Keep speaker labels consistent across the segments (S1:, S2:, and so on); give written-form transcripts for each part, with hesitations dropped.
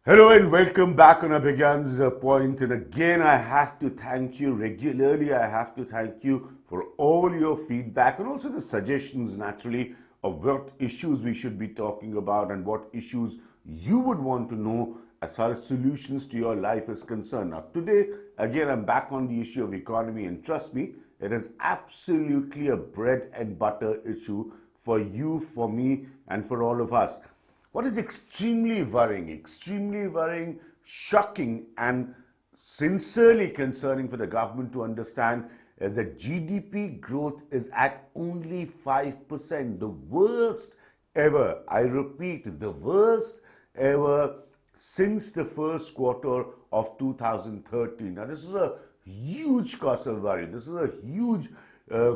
S1: Hello and welcome back on Abhigyan's Point. And again, I have to thank you regularly. I have to thank you for all your feedback and also the suggestions, naturally, of what issues we should be talking about and what issues you would want to know as far as solutions to your life is concerned. Now, today, again, I'm back on the issue of economy, and trust me, it is absolutely a bread and butter issue for you, for me, and for all of us. What is extremely worrying, shocking, and sincerely concerning for the government to understand is that GDP growth is at only 5%, the worst ever. I repeat, the worst ever since the first quarter of 2013. Now, this is a huge cause of worry. This is a huge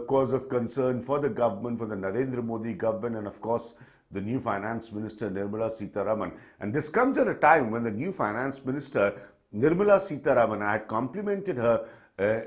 S1: cause of concern for the government, for the Narendra Modi government, and of course, the new finance minister, Nirmala Sitharaman. And this comes at a time when the new finance minister, Nirmala Sitharaman, I had complimented her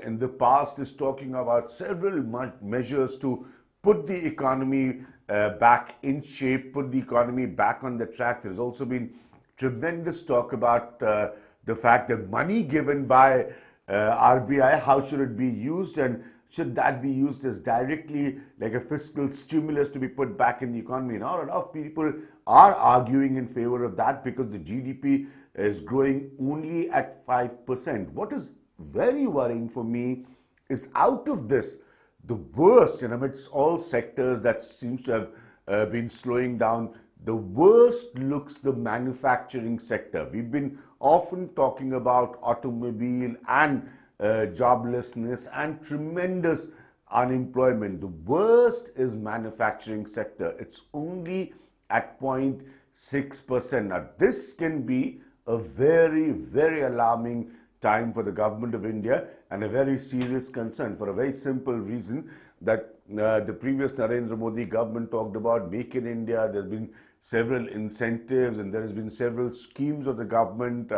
S1: in the past, is talking about several measures to put the economy back in shape, put the economy back on the track. There's also been tremendous talk about the fact that money given by RBI, how should it be used, and should that be used as directly like a fiscal stimulus to be put back in the economy? Now, a lot of people are arguing in favor of that because the GDP is growing only at 5%. What is very worrying for me is out of this, the worst, amidst all sectors that seems to have been slowing down, the worst looks the manufacturing sector. We've been often talking about automobile and joblessness and tremendous unemployment. The worst is manufacturing sector. It's only at 0.6%. Now, this can be a very, very alarming time for the government of India and a very serious concern for a very simple reason that the previous Narendra Modi government talked about Make in India. There's been several incentives and there has been several schemes of the government,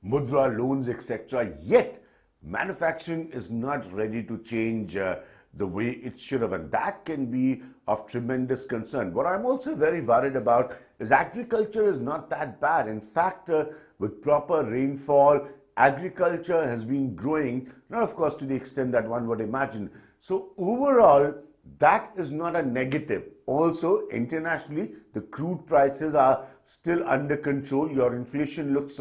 S1: Mudra loans, etc. Yet, manufacturing is not ready to change the way it should have, and that can be of tremendous concern. What I'm also very worried about is agriculture is not that bad. In fact, with proper rainfall, agriculture has been growing, not of course to the extent that one would imagine. So overall, that is not a negative. Also, internationally, the crude prices are still under control. Your inflation looks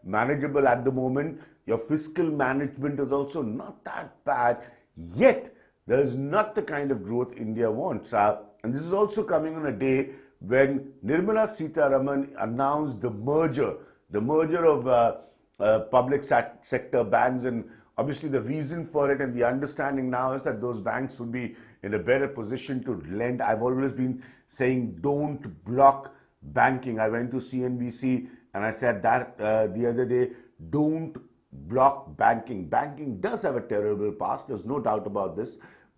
S1: manageable at the moment. Your fiscal management is also not that bad. Yet, there is not the kind of growth India wants. And this is also coming on a day when Nirmala Sitharaman announced the merger of public sector banks, and obviously the reason for it and the understanding now is that those banks would be in a better position to lend. I've always been saying don't block banking. I went to CNBC and I said that the other day, don't block banking. Banking does have a terrible past, there's no doubt about this,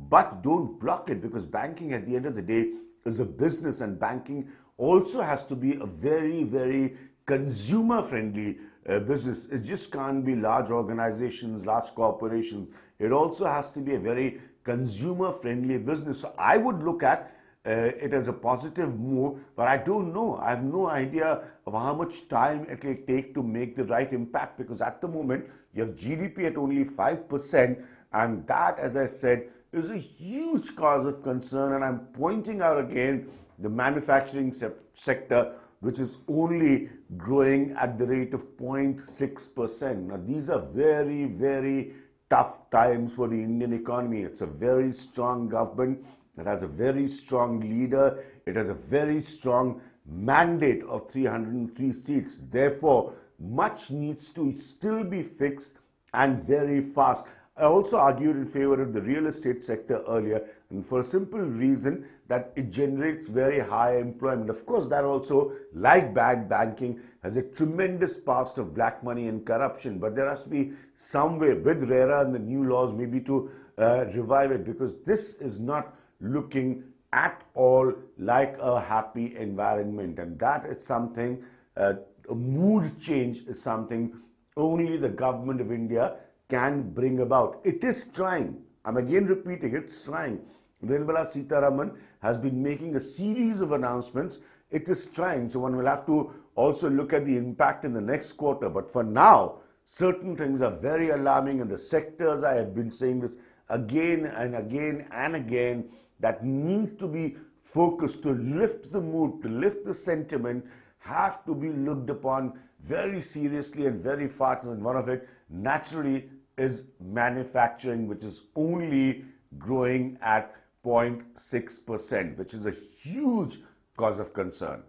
S1: but don't block it, because banking at the end of the day is a business, and banking also has to be a very, very consumer friendly business. It just can't be large organizations, large corporations. It also has to be a very consumer friendly business. So I would look at it as a positive move, but I don't know. I have no idea of how much time it will take to make the right impact, because at the moment you have GDP at only 5%, and that, as I said, is a huge cause of concern. And I'm pointing out again the manufacturing sector, which is only growing at the rate of 0.6%. Now, these are very, very tough times for the Indian economy. It's a very strong government. It has a very strong leader. It has a very strong mandate of 303 seats. Therefore, much needs to still be fixed, and very fast. I also argued in favor of the real estate sector earlier, and for a simple reason that it generates very high employment. Of course, that also, like bad banking, has a tremendous past of black money and corruption, but there has to be some way with RERA and the new laws maybe to revive it, because this is not looking at all like a happy environment, and that is something, a mood change is something only the government of India can bring about. It is trying. I'm again repeating, it's trying. Nirmala Sitharaman has been making a series of announcements it is trying. So one will have to also look at the impact in the next quarter. But for now, certain things are very alarming, and the sectors, I have been saying this again and again and again, that need to be focused to lift the mood, to lift the sentiment, have to be looked upon very seriously and very fast. And one of it naturally is manufacturing, which is only growing at 0.6%, which is a huge cause of concern.